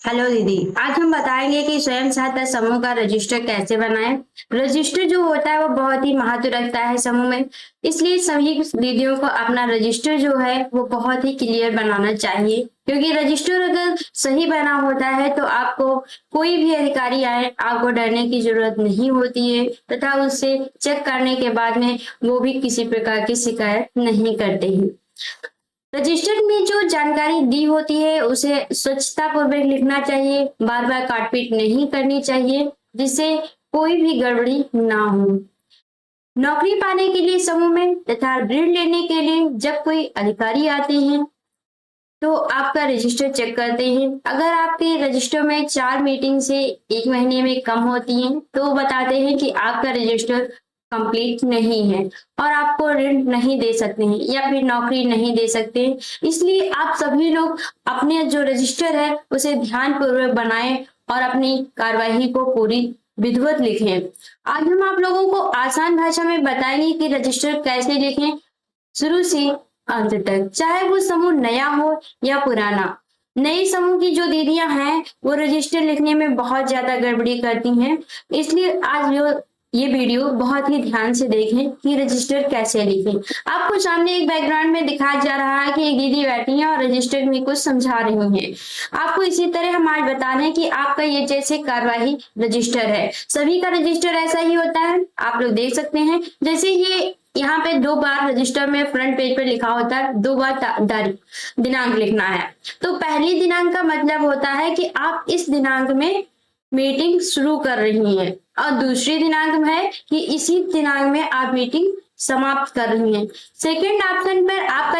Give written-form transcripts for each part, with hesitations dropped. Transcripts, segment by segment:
Hello दीदी। आज हम बताएंगे कि स्वयं सहायता समूह का रजिस्टर कैसे बनाएं। रजिस्टर जो होता है वो बहुत ही महत्व रखता है समूह में, इसलिए सभी दीदियों को अपना रजिस्टर जो है वो बहुत ही क्लियर बनाना चाहिए, क्योंकि रजिस्टर अगर सही बना होता है तो आपको कोई भी अधिकारी आए आपको डरने की जरूरत नहीं होती है, तथा उससे चेक करने के बाद में वो भी किसी प्रकार की शिकायत नहीं करते हैं। रजिस्टर में जो जानकारी दी होती है उसे स्वच्छता पूर्वक लिखना चाहिए, बार बार काटपीट नहीं करनी चाहिए, जिससे कोई भी गड़बड़ी ना हो। नौकरी पाने के लिए समूह में तथा ऋण लेने के लिए जब कोई अधिकारी आते हैं तो आपका रजिस्टर चेक करते हैं। अगर आपके रजिस्टर में 4 मीटिंग से 1 महीने में कम होती हैं तो बताते हैं कि आपका रजिस्टर कंप्लीट नहीं है और आपको ऋण नहीं दे सकते हैं या फिर नौकरी नहीं दे सकते हैं। इसलिए आप सभी लोग अपने जो रजिस्टर है उसे ध्यान पूर्वक बनाएं और अपनी कार्यवाही को पूरी विधिवत लिखें। आज हम आप लोगों को आसान भाषा में बताएंगे कि रजिस्टर कैसे लिखें, शुरू से अंत तक, चाहे वो समूह नया हो या पुराना। नए समूह की जो दीदियां हैं वो रजिस्टर लिखने में बहुत ज्यादा गड़बड़ी करती हैं, इसलिए आज ये वीडियो बहुत ही ध्यान से देखें कि रजिस्टर कैसे लिखें। आपको सामने एक बैकग्राउंड में दिखाया जा रहा है कि एक दीदी बैठी है और रजिस्टर में कुछ समझा रही है। आपको इसी तरह हम आज बता रहे हैं कि आपका ये जैसे कार्यवाही रजिस्टर है, सभी का रजिस्टर ऐसा ही होता है। आप लोग देख सकते हैं जैसे ये यहाँ पे 2 बार रजिस्टर में फ्रंट पेज पे लिखा होता है, 2 बार तारीख दिनांक लिखना है। तो पहली दिनांक का मतलब होता है कि आप इस दिनांक में मीटिंग शुरू कर रही हैं और दूसरी दिनांक में है कि इसी दिनांक में आप मीटिंग समाप्त कर रही हैं। सेकेंड ऑप्शन पर आपका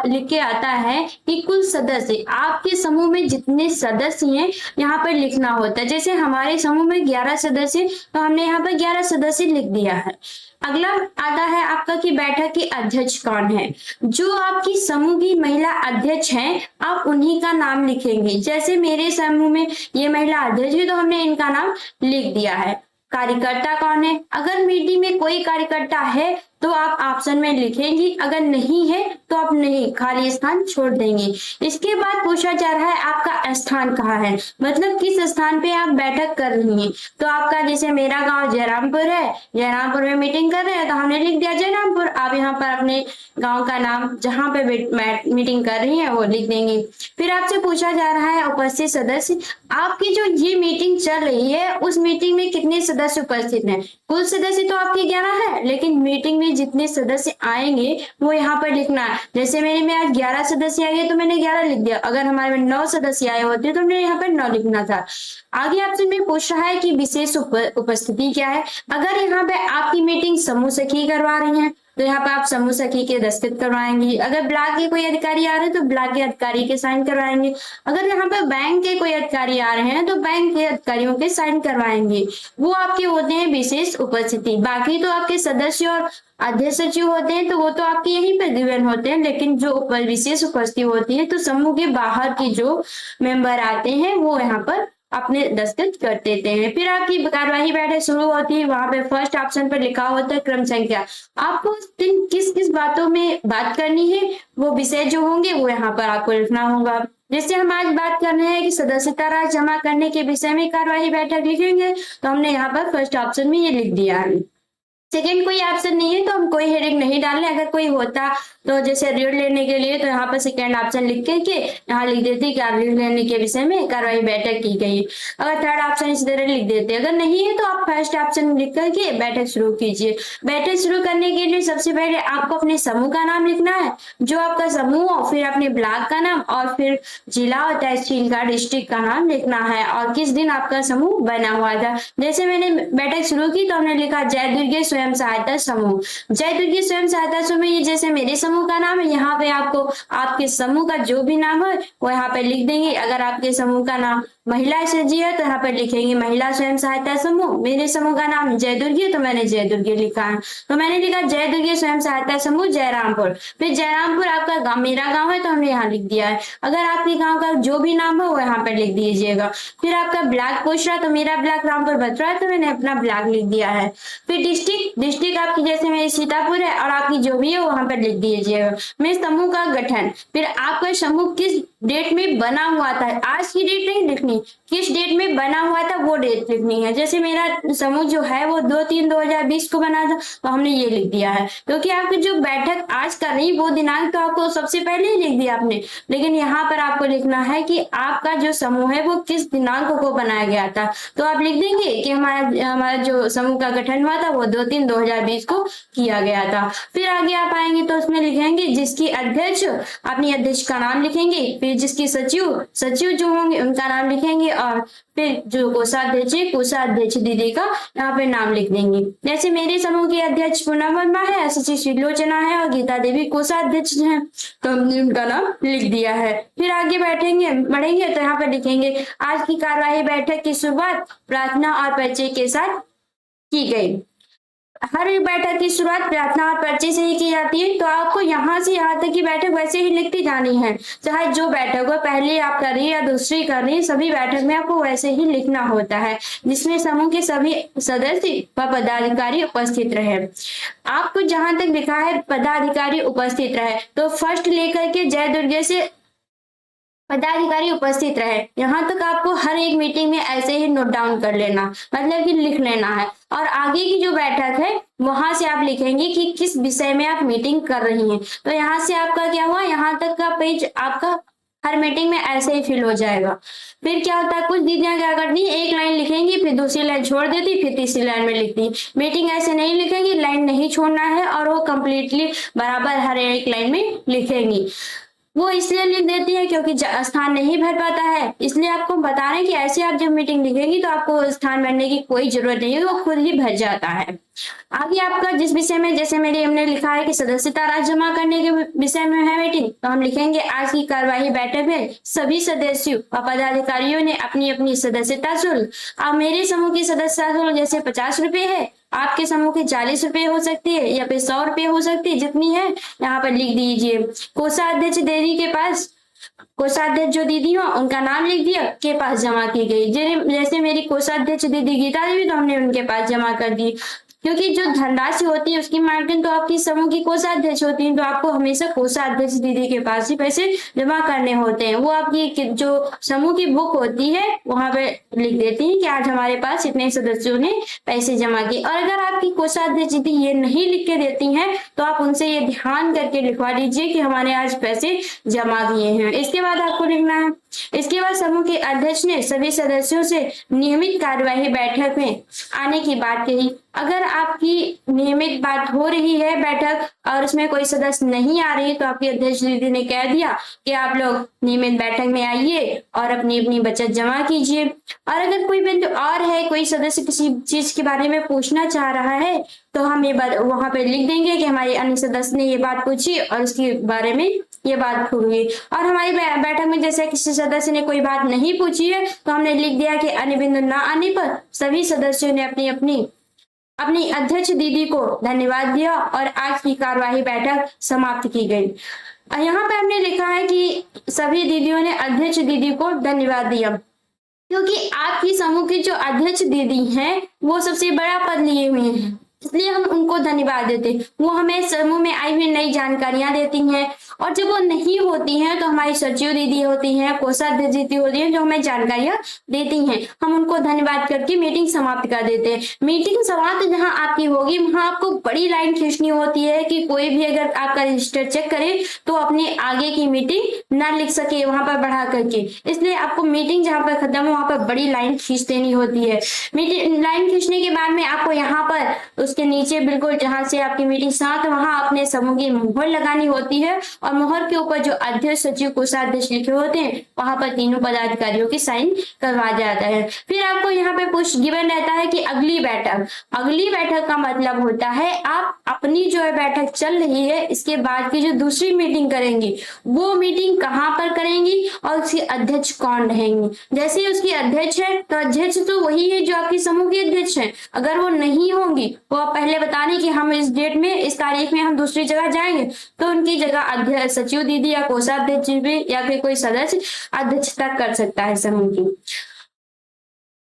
लिख के आता है कि कुल सदस्य, आपके समूह में जितने सदस्य हैं यहाँ पर लिखना होता है। जैसे हमारे समूह में 11 सदस्य, तो हमने यहाँ पर 11 सदस्य लिख दिया है। अगला आता है आपका कि बैठक की अध्यक्ष कौन है। जो आपकी समूह की महिला अध्यक्ष हैं आप उन्हीं का नाम लिखेंगे। जैसे मेरे समूह में ये महिला अध्यक्ष है तो हमने इनका नाम लिख दिया है। कार्यकर्ता कौन है, अगर मीटिंग में कोई कार्यकर्ता है तो आप ऑप्शन में लिखेंगी, अगर नहीं है तो आप नहीं, खाली स्थान छोड़ देंगे। इसके बाद पूछा जा रहा है आपका स्थान कहाँ है, मतलब किस स्थान पे आप बैठक कर रही हैं। तो आपका जैसे मेरा गांव जयरामपुर है, जयरामपुर में मीटिंग कर रहे हैं तो हमने लिख दिया जयरामपुर। आप यहाँ पर अपने गाँव का नाम जहाँ पे मीटिंग कर रही है वो लिख देंगे। फिर आपसे पूछा जा रहा है उपस्थित सदस्य, आपकी जो ये मीटिंग चल रही है उस मीटिंग में कितने सदस्य उपस्थित हैं। कुल सदस्य तो आपके 11 है, लेकिन मीटिंग में जितने सदस्य आएंगे वो यहाँ पर लिखना है। जैसे मेरे में आज 11 सदस्य आएंगे तो मैंने 11 लिख दिया, अगर हमारे में 9 सदस्य आए होते तो हमने यहाँ पर 9 लिखना था। आगे आपसे मैं पूछ रहा है कि विशेष उपस्थिति क्या है। अगर यहाँ पे आपकी मीटिंग समूह सखी करवा रही है तो यहाँ पे आप समूह सखी के दस्तखत करवाएंगे। अगर ब्लॉक के कोई अधिकारी आ रहे हैं तो ब्लॉक के अधिकारी के साइन करवाएंगे। अगर यहाँ पे बैंक के कोई अधिकारी आ रहे हैं तो बैंक के अधिकारियों के साइन करवाएंगे। वो आपके होते हैं विशेष उपस्थिति। बाकी तो आपके सदस्य और अध्यक्ष सचिव होते हैं तो वो तो आपके यहीं पर गिवन होते हैं, लेकिन जो विशेष उपस्थिति होती है तो समूह के बाहर की जो मेंबर आते हैं वो यहाँ पर अपने दस्तखत कर देते हैं। फिर आपकी कार्यवाही बैठक शुरू होती है। वहां पे फर्स्ट ऑप्शन पर लिखा होता है क्रम संख्या। आपको किस किस बातों में बात करनी है वो विषय जो होंगे वो यहाँ पर आपको लिखना होगा। जैसे हम आज बात कर रहे हैं कि सदस्यता राशि जमा करने के विषय में कार्यवाही बैठक लिखेंगे तो हमने यहाँ पर फर्स्ट ऑप्शन में ये लिख दिया है। सेकेंड कोई ऑप्शन नहीं है तो हम कोई हेडिंग नहीं डालें। अगर कोई होता तो जैसे ऋण लेने के लिए तो यहाँ पर सेकेंड ऑप्शन लिख के यहाँ लिख देते कि ऋण लेने के विषय में कार्यवाही बैठक की गई। अगर थर्ड ऑप्शन इसी तरह लिख देते। अगर नहीं है तो आप फर्स्ट ऑप्शन लिख करके बैठक शुरू कीजिए। बैठक शुरू करने के लिए सबसे पहले आपको अपने समूह का नाम लिखना है, जो आपका समूह हो, फिर अपने ब्लॉक का नाम और फिर जिला और तहसील का, डिस्ट्रिक्ट का नाम लिखना है और किस दिन आपका समूह बना हुआ था। जैसे मैंने बैठक शुरू की तो हमने लिखा जय दुर्गे स्वयं सहायता समूह। जय दुर्गे स्वयं सहायता समूह, ये जैसे मेरे समूह का नाम है, यहाँ पे आपको आपके समूह का जो भी नाम है वो यहाँ पे लिख देंगे। अगर आपके समूह का नाम महिला जी है तो यहाँ पर लिखेंगे महिला स्वयं सहायता समूह। मेरे समूह का नाम जय दुर्गे तो मैंने जय दुर्गे लिखा है, तो मैंने लिखा जय दुर्गे स्वयं सहायता समूह जयरामपुर। फिर जयरामपुर आपका गाँव, मेरा गाँव है तो हमने यहाँ लिख दिया है। अगर आपके गाँव का जो भी नाम हो वो यहाँ पर लिख दीजिएगा। फिर आपका ब्लॉक पूछ रहा तो मेरा ब्लॉक रामपुर बतरा है तो मैंने अपना ब्लॉक लिख दिया है। फिर डिस्ट्रिक्ट आपकी जैसे मेरी सीतापुर है और आपकी जो भी है वहां पर लिख दीजिएगा। मेरे समूह का गठन, फिर आपका समूह किस डेट में बना हुआ था, आज की डेट नहीं लिखनी, किस डेट में बना हुआ था वो डेट लिखनी है। जैसे मेरा समूह जो है वो 2/3/2020 को बना था, तो हमने ये लिख दिया है, क्योंकि आपकी जो बैठक आज कर रही वो दिनांक तो आपको सबसे पहले ही लिख दिया आपने, लेकिन यहाँ पर आपको लिखना है कि आपका जो समूह है वो किस दिनांक को बनाया गया था। तो आप लिख देंगे कि हमारा हमारा जो समूह का गठन हुआ था वो 2/3/2020 को किया गया था। फिर आगे आप आएंगे तो उसमें लिखेंगे जिसकी अध्यक्ष, अपनी अध्यक्ष का नाम लिखेंगे, फिर जिसकी सचिव, सचिव जो होंगे उनका नाम लिखेंगे, और फिर जो कोषाध्यक्ष है कोषाध्यक्ष दीदी का यहाँ पे नाम लिख देंगे। जैसे मेरे समूह की अध्यक्ष पूनम वर्मा है, सचिव सुलोचना है और गीता देवी कोषाध्यक्ष हैं, तो हमने उनका नाम लिख दिया है। फिर आगे बढ़ेंगे तो यहाँ पे लिखेंगे आज की कार्यवाही बैठक की शुरुआत प्रार्थना और परिचय के साथ की गई। हर बैठक की शुरुआत प्रार्थना और परिचय से ही की जाती है, तो आपको यहाँ से यहाँ तक की बैठक वैसे ही लिखती जानी है, चाहे जो बैठक हो पहले आप कर रही है या दूसरी कर रही है, सभी बैठक में आपको वैसे ही लिखना होता है, जिसमें समूह के सभी सदस्य व पदाधिकारी उपस्थित रहे। आपको जहां तक लिखा है पदाधिकारी उपस्थित रहे, तो फर्स्ट लेकर के जय दुर्गे से पदाधिकारी उपस्थित रहे, यहाँ तक आपको हर एक मीटिंग में ऐसे ही नोट डाउन कर लेना, मतलब कि लिख लेना है। और आगे की जो बैठक है वहां से आप लिखेंगे कि किस विषय में आप मीटिंग कर रही हैं, तो यहाँ से आपका क्या हुआ, यहाँ तक का पेज आपका हर मीटिंग में ऐसे ही फिल हो जाएगा। फिर क्या होता है, कुछ दीदियां क्या करती है, एक लाइन लिखेंगी फिर दूसरी लाइन छोड़ देती फिर तीसरी लाइन में लिखती। मीटिंग ऐसे नहीं लिखेंगी, लाइन नहीं छोड़ना है और वो कंप्लीटली बराबर हर एक लाइन में लिखेंगी। वो इसलिए लिख देती है क्योंकि स्थान नहीं भर पाता है, इसलिए आपको बता रहे हैं कि ऐसे आप जब मीटिंग लिखेंगी तो आपको स्थान भरने की कोई जरूरत नहीं है, वो खुद ही भर जाता है। आगे आपका जिस विषय में, जैसे मेरे हमने लिखा है कि सदस्यता राशि जमा करने के विषय में है मीटिंग, तो हम लिखेंगे आज की कार्यवाही बैठक में सभी सदस्यों व पदाधिकारियों ने अपनी अपनी सदस्यता शुल्क, अब मेरे समूह की सदस्यता शुल्क जैसे 50 रुपए है, आपके समूह के 40 रुपए हो सकती है या फिर 100 रुपए हो सकती है, जितनी है यहाँ पर लिख दीजिए। कोषाध्यक्ष दीदी के पास, कोषाध्यक्ष जो दीदी हो उनका नाम लिख दिया, के पास जमा की गई। जैसे मेरी कोषाध्यक्ष दीदी गीता देवी, तो हमने उनके पास जमा कर दी, क्योंकि जो धनराशि होती है उसकी मार्जिन तो आपकी समूह की कोषाध्यक्ष होती है, तो आपको हमेशा कोषाध्यक्ष दीदी के पास ही पैसे जमा करने होते हैं। वो आपकी जो समूह की बुक होती है वहां पे लिख देती है कि आज हमारे पास इतने सदस्यों ने पैसे जमा किए। और अगर आपकी कोषाध्यक्ष दीदी ये नहीं लिख के देती हैं तो आप उनसे ये ध्यान करके लिखवा लीजिए कि हमारे आज पैसे जमा किए हैं। इसके बाद आपको लिखना है, इसके बाद समूह के अध्यक्ष ने सभी सदस्यों से नियमित कार्यवाही बैठक में आने की बात कही। अगर आपकी नियमित बात हो रही है बैठक और उसमें कोई सदस्य नहीं आ रही, तो आपकी अध्यक्ष दीदी ने कह दिया कि आप लोग नियमित बैठक में आइए और अपनी अपनी बचत जमा कीजिए। और अगर कोई बिंदु और है, कोई सदस्य किसी चीज के बारे में पूछना चाह रहा है, तो हम ये बात वहां पे लिख देंगे कि हमारे अन्य सदस्य ने ये बात पूछी और उसके बारे में ये बात होगी। और हमारी बैठक में जैसे किसी सदस्य ने कोई बात नहीं पूछी है, तो हमने लिख दिया कि अन्य बिंदु न आने पर सभी सदस्यों ने अपनी अध्यक्ष दीदी को धन्यवाद दिया और आज की कार्यवाही बैठक समाप्त की गई। यहाँ पे हमने लिखा है कि सभी दीदियों ने अध्यक्ष दीदी को धन्यवाद दिया, क्योंकि आपकी समूह की जो अध्यक्ष दीदी हैं वो सबसे बड़ा पद लिए हुए हैं, इसलिए हम उनको धन्यवाद देते हैं। वो हमें समूह में आई हुई नई जानकारियां देती हैं, और जब वो नहीं होती हैं तो हमारी सचिव दीदी होती हैं, कोषाध्यक्ष दीदी होती हैं, जो हमें जानकारियां देती हैं। हम उनको धन्यवाद करके मीटिंग समाप्त कर देते हैं। मीटिंग समाप्त जहां आपकी होगी वहां आपको बड़ी लाइन खींचनी होती है कि कोई भी अगर आपका रजिस्टर चेक करे तो अपने आगे की मीटिंग ना लिख सके वहां पर बढ़ा करके, इसलिए आपको मीटिंग जहां पर खत्म हो वहां पर बड़ी लाइन खींच देनी होती है। मीटिंग लाइन खींचने के बाद में आपको यहाँ पर उसके नीचे बिल्कुल जहां से आपकी मीटिंग समाप्त, वहां अपने समूह की मोहर लगानी होती है, और मोहर के ऊपर जो अध्यक्ष सचिव कोषाध्यक्ष लिखे होते हैं वहां पर तीनों पदाधिकारियों की साइन करवा जाता है। फिर आपको यहाँ पे कुछ गिवन रहता है कि अगली बैठक का मतलब होता है आप अपनी जो है बैठक चल रही है इसके बाद की जो दूसरी मीटिंग करेंगी वो मीटिंग कहाँ पर करेंगी और उसके अध्यक्ष कौन रहेंगे। जैसे ही उसकी अध्यक्ष है तो अध्यक्ष तो वही है जो आपकी समूह की अध्यक्ष है। अगर वो नहीं होंगी वो आप पहले बता दें कि हम इस डेट में इस तारीख में हम दूसरी जगह जाएंगे, तो उनकी जगह अध्यक्ष सचिव दीदी या कोषाध्यक्ष भी या फिर कोई सदस्य अध्यक्षता कर सकता है समूह की,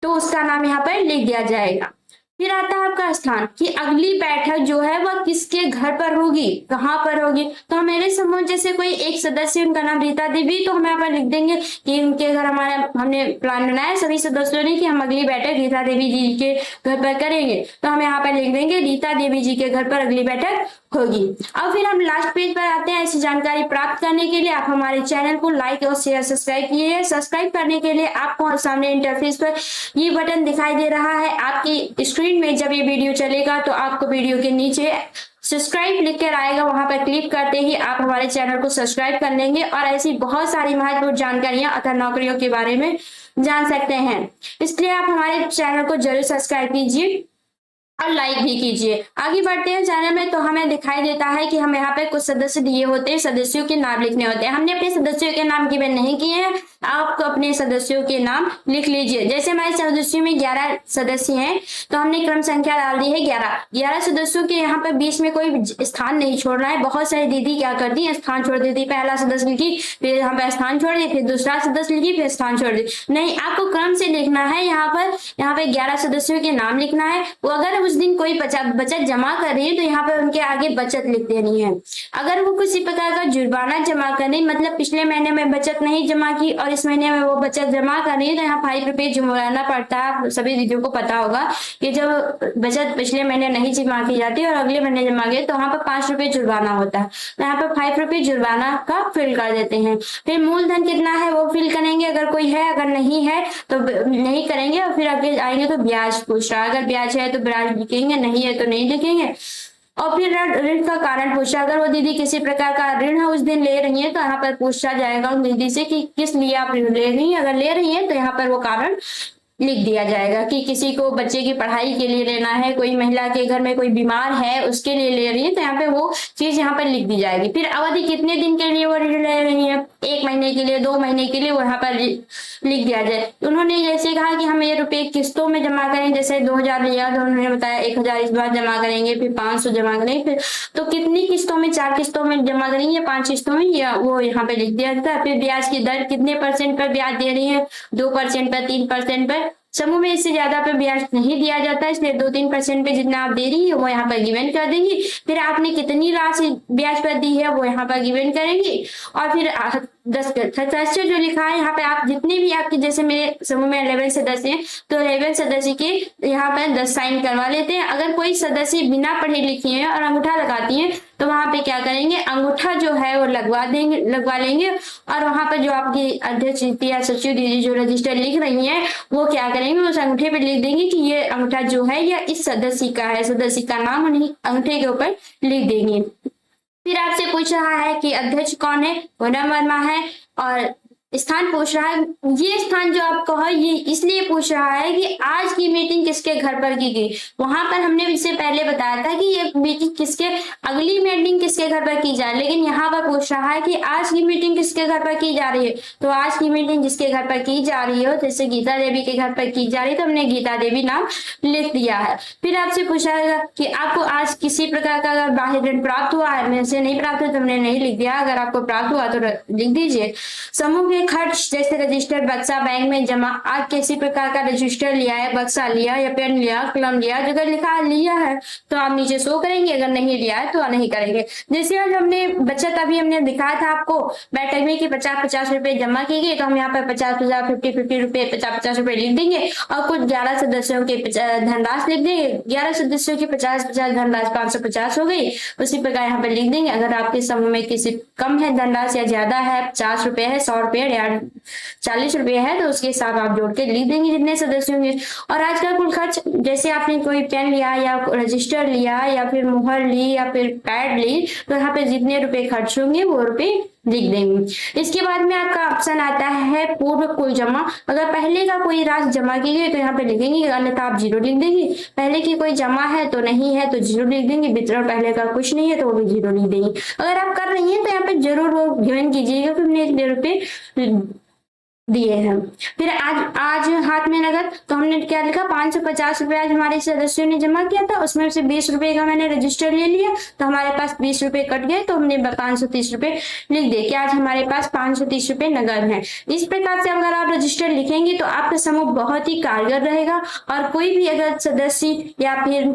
तो उसका नाम यहाँ पर लिख दिया जाएगा। फिर आता है आपका स्थान कि अगली बैठक जो है वह किसके घर पर होगी, कहाँ पर होगी। तो मेरे समूह जैसे कोई एक सदस्य, उनका नाम रीता देवी, तो हम यहाँ पर लिख देंगे कि उनके घर हमारा हमने प्लान बनाया सभी सदस्यों ने कि हम अगली बैठक रीता देवी जी के घर पर करेंगे, तो हम यहाँ पर लिख देंगे रीता देवी जी के घर पर अगली बैठक होगी। अब फिर हम लास्ट पेज पर आते हैं। ऐसी जानकारी प्राप्त करने के लिए आप हमारे चैनल को लाइक और शेयर सब्सक्राइब कीजिए। सब्सक्राइब करने के लिए आपको सामने इंटरफेस पर ये बटन दिखाई दे रहा है आपकी स्क्रीन में। जब ये वीडियो चलेगा तो आपको वीडियो के नीचे सब्सक्राइब लिख कर आएगा, वहां पर क्लिक करते ही आप हमारे चैनल को सब्सक्राइब कर लेंगे और ऐसी बहुत सारी महत्वपूर्ण जानकारियां अतः नौकरियों के बारे में जान सकते हैं। इसलिए आप हमारे चैनल को जरूर सब्सक्राइब कीजिए और लाइक भी कीजिए। आगे बढ़ते हैं चैनल में, तो हमें दिखाई देता है कि हम यहाँ पे कुछ सदस्य दिए होते हैं, सदस्यों के नाम लिखने होते हैं। हमने अपने सदस्यों के नाम गिवन नहीं किए हैं, आपको अपने सदस्यों के नाम लिख लीजिए। जैसे हमारे सदस्यों में 11 सदस्य हैं, तो हमने क्रम संख्या डाल दी है 11 सदस्यों के यहाँ पे बीच में कोई स्थान नहीं छोड़ना है। बहुत सारी दीदी क्या करती है, स्थान छोड़ देती, पहला सदस्य लिखी, फिर यहाँ पे स्थान छोड़ दी, फिर दूसरा सदस्य लिखी, फिर स्थान छोड़ दी। नहीं, आपको क्रम से लिखना है। यहाँ पे 11 सदस्यों के नाम लिखना है। वो अगर उस दिन कोई बचत जमा कर रही है तो यहाँ पर उनके आगे बचत लिख देनी है। अगर वो किसी प्रकार का जुर्माना जमा कर रही, मतलब पिछले महीने में बचत नहीं जमा की और इस महीने में वो बचत जमा कर रही है, तो यहाँ 5 रुपए जुर्माना पड़ता है। सभी दीदियों को पता होगा कि जब बचत पिछले महीने नहीं जमा की जाती और अगले महीने जमा गई तो वहां पर 5 रुपए जुर्माना होता है। तो यहाँ पर 5 रुपए जुर्माना का फिल कर देते हैं। फिर मूलधन कितना है वो फिल करेंगे, अगर कोई है, अगर नहीं है तो नहीं करेंगे। और फिर आगे आएंगे तो ब्याज पूछ रहा है, अगर ब्याज है तो ब्याज लिखेंगे, नहीं है तो नहीं लिखेंगे। और फिर ऋण का कारण पूछा, अगर वो दीदी किसी प्रकार का ऋण उस दिन ले रही है तो यहाँ पर पूछा जाएगा उन दीदी से कि किस लिए आप ऋण ले रही है। अगर ले रही है तो यहाँ पर वो कारण लिख दिया जाएगा कि किसी को बच्चे की पढ़ाई के लिए लेना है, कोई महिला के घर में कोई बीमार है उसके लिए ले रही है, तो यहाँ पे वो चीज यहाँ पर लिख दी जाएगी। फिर अवधि कितने दिन के लिए वो ऋण ले रही है, 1 महीने के लिए, 2 महीने के लिए, वो यहाँ पर लिख दिया जाए। उन्होंने जैसे कहा कि हम ये रुपए किस्तों में जमा करें, जैसे 2000 लिया तो उन्होंने बताया 1000 इस बार जमा करेंगे, फिर 500 जमा करेंगे, फिर तो कितनी किस्तों में, 4 किस्तों में जमा करेंगे, 5 किस्तों में, या वो यहाँ पे लिख दिया जाता है। फिर ब्याज की दर कितने % पर ब्याज दे रही है, 2% पर, 3% पर। समूह में इससे ज्यादा पे ब्याज नहीं दिया जाता है, इसलिए 2-3% पे जितना आप दे रही है वो यहाँ पर गिवन कर देंगी। फिर आपने कितनी राशि ब्याज पर दी है वो यहाँ पर गिवन करेंगी। और फिर 10 सदस्य जो लिखा है यहाँ पे, आप जितने भी आपके, जैसे मेरे समूह में 11 सदस्य हैं तो 11 सदस्य के यहाँ पर 10 साइन करवा लेते हैं। अगर कोई सदस्य बिना पढ़े लिखी है और अंगूठा लगाती है तो वहां पे क्या करेंगे, अंगूठा जो है वो लगवा लेंगे। और वहां पर जो आपकी अध्यक्ष या सचिव दीदी जो रजिस्टर लिख रही है वो क्या करेंगे, उस अंगूठे पे लिख देंगे कि ये अंगूठा जो है या इस सदस्य का है, सदस्य का नाम उन्हीं अंगूठे के ऊपर लिख देंगे। फिर आपसे पूछ रहा है कि अध्यक्ष कौन है, पूनम वर्मा है। और स्थान पूछ रहा है, ये स्थान जो आपको है ये इसलिए पूछ रहा है कि आज की मीटिंग किसके घर पर की गई। वहां पर हमने इससे पहले बताया था कि ये मीटिंग किसके, अगली मीटिंग किसके घर पर की जाए, लेकिन यहाँ पर पूछ रहा है कि आज की मीटिंग किसके घर पर की जा रही है। तो आज की मीटिंग जिसके घर पर की जा रही हो, जैसे गीता देवी के घर पर की जा रही है तो हमने गीता देवी नाम लिख दिया है। फिर आपसे पूछा कि आपको आज किसी प्रकार का अगर बाह्य ऋण प्राप्त हुआ है, मेरे से नहीं प्राप्त हुआ तो हमने नहीं लिख दिया, अगर आपको प्राप्त हुआ तो लिख दीजिए। समूह के खर्च जैसे रजिस्टर, बक्सा, बैंक में जमा, आज किसी प्रकार का रजिस्टर लिया है, बक्सा लिया या पेन लिया, कलम लिया, अगर लिखा लिया है तो आप नीचे शो करेंगे, अगर नहीं लिया है तो नहीं करेंगे। जैसे आज हमने बचत अभी हमने दिखाया था आपको बैठक में कि 50-50 रुपए जमा की गई, तो हम यहाँ पर 50-50, 50-50 रुपए, 50-50 रुपए लिख देंगे और कुछ 11 सदस्यों के धनराशि लिख देंगे। 11 सदस्यों की 50-50 धनराशि 550 हो गई, उसी प्रकार यहाँ पर लिख देंगे। अगर आपके समूह में किसी कम है धनराशि या ज्यादा है, 50 रुपए है, 100 रुपए या 40 रुपए है, तो उसके साथ आप जोड़ के लिख देंगे जितने सदस्य होंगे। और आज का कुल खर्च, जैसे आपने कोई पेन लिया या रजिस्टर लिया या फिर मुहर ली या फिर पैड ली, तो यहाँ पे जितने रुपए खर्च होंगे वो रुपए लिख देंगे। इसके बाद में आपका ऑप्शन आता है पूर्व कुल जमा। अगर पहले का कोई राशि जमा की गई तो यहाँ पे लिखेंगे, अन्यथा आप 0 लिख देंगे। पहले की कोई जमा है तो नहीं है तो 0 लिख देंगे। वितरण पहले का कुछ नहीं है तो वो भी 0 लिख देंगे। अगर आप कर रही हैं तो यहाँ पे जरूर वो गिवन कीजिएगा कि हमने इतने रुपए दिए हैं। फिर आज आज हाथ में नगद, तो हमने क्या लिखा, 550 रुपये आज हमारे सदस्यों ने जमा किया था, उसमें से 20 रुपये का मैंने रजिस्टर ले लिया, तो हमारे पास 20 रुपये कट गए, तो हमने 530 रुपये लिख दिए कि आज हमारे पास 530 रुपये नगद है। इस प्रकार से अगर आप रजिस्टर लिखेंगे तो आपका समूह बहुत ही कारगर रहेगा, और कोई भी अगर सदस्य या फिर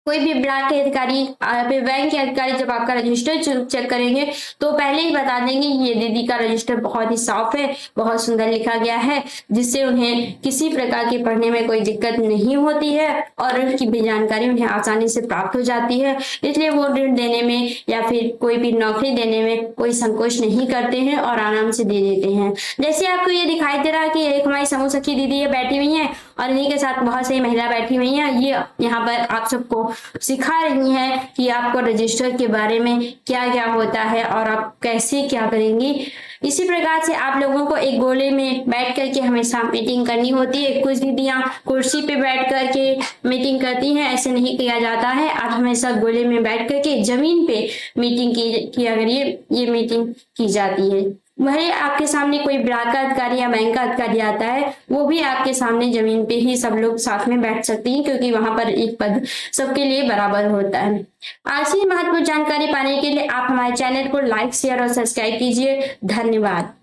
कोई भी ब्लॉक के अधिकारी फिर बैंक के अधिकारी जब आपका रजिस्टर चेक करेंगे तो पहले ही बता देंगे ये दीदी का रजिस्टर बहुत ही साफ है, बहुत सुंदर लिखा गया है, जिससे उन्हें किसी प्रकार के पढ़ने में कोई दिक्कत नहीं होती है और उनकी भी जानकारी उन्हें आसानी से प्राप्त हो जाती है। इसलिए वो ऋण देने में या फिर कोई भी नौकरी देने में कोई संकोच नहीं करते हैं और आराम से दे देते हैं। जैसे आपको ये दिखाई दे रहा है कि एक हमारी समूह सखी दीदी ये बैठी हुई है और इन्हीं के साथ बहुत सारी महिला बैठी हुई हैं, ये यहाँ पर आप सबको सिखा रही हैं कि आपको रजिस्टर के बारे में क्या क्या होता है और आप कैसे क्या करेंगी। इसी प्रकार से आप लोगों को एक गोले में बैठ करके हमेशा मीटिंग करनी होती है। कुछ दीदियां कुर्सी पे बैठ करके मीटिंग करती हैं, ऐसे नहीं किया जाता है। आप हमेशा गोले में बैठ करके जमीन पे मीटिंग किया करिए, ये मीटिंग की जाती है। वही आपके सामने कोई ब्लॉक का अधिकारी या बैंक का अधिकारी आता है, वो भी आपके सामने जमीन पे ही सब लोग साथ में बैठ सकते हैं, क्योंकि वहां पर एक पद सबके लिए बराबर होता है। ऐसी महत्वपूर्ण जानकारी पाने के लिए आप हमारे चैनल को लाइक, शेयर और सब्सक्राइब कीजिए। धन्यवाद।